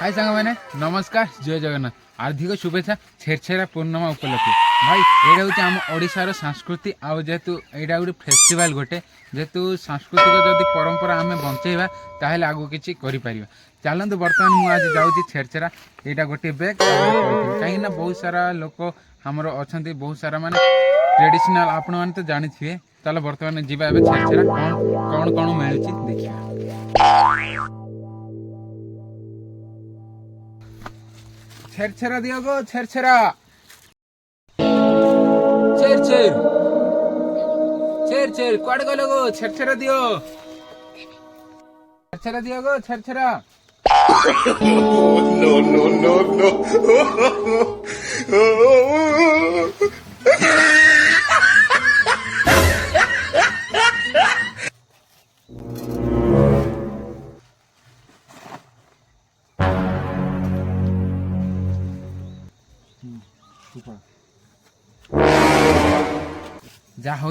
हाय सांग मैंने नमस्कार जय जगन्नाथ हार्दिक शुभेच्छा छेरछेरा पूर्णिमा उपलक्षे भाई यहाँ हूँ आम ओडार संस्कृति आउ जेहेतु यहाँ गोटे फेस्टिवल गोटे जेहेतु सांस्कृतिक जदि परंपरा आम बंचेवा ताहले आगु किसी करें चलतु बर्तमान मुझे जाऊँगी छेरछेरा यहाँ गोटे बैग कहीं बहुत सारा लोक आमर अच्छा बहुत सारा माने ट्रेडिशनल आपण मैंने तो जानी थे। चलो बर्तमान जीवा छेरछेरा कौन कौन मिलूँ देखिए। छेरछेरा दियो गो छेरछेरा छेर छेर छेर छेर कुआडे गलो गो छेरछेरा दियो गो Chherchhera. No, no, no, no. जा हो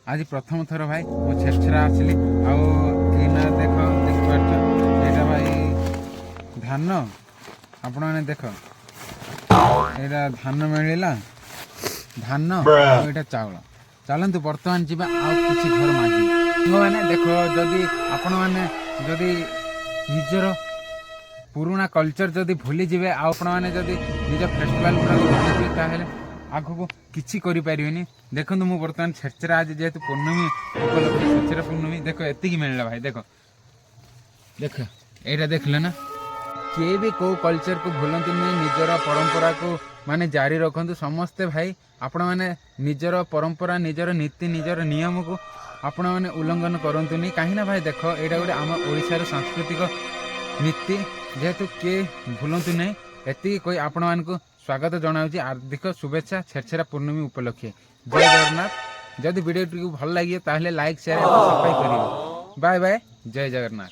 आज प्रथम थर भाई मो छेरछेरा आसली आना देख देखिपार यहाँ भाई धान आपण मैंने देख यहाँ धान मिलला धान यहाँ चाउल चलतु बर्तमान जी किसी घर मागी मैंने देख जदि आपण मैंने जदि निजर पुराणा कल्चर जदि भूली जाए आपण मैंने जदि निज फेस्टिवल गुड़ा भूली जाए आगको किसी करें देखो मुझे बर्तमान छेरछेरा आज जेहेतु पूर्णमी उपलब्ध छेरछेरा पूर्णमी देख एति मिलला भाई देख देख यहाँ देख ना किए भी कौ कल्चर को भूलती नहीं निजर परंपरा को माने जारी रखु समस्ते भाई आपण मैंने निजर परंपरा निजर नीति निजर नियम को आपण मैंने उल्लंघन करतु नहीं कहीं भाई देख यहाँ गोटे आम ओडिशार सांस्कृतिक नीति जेहेतु किए भूलतु नहीं एति कोई आपण मानक स्वागत जनाऊँगी हार्दिक शुभेच्छा छेरछेरा पूर्णमी उपलक्षे जय जगन्नाथ। जदि वीडियो भल लगे ताहले लाइक शेयर सब्सक्राइब करेंगे। बाय बाय जय जगन्नाथ।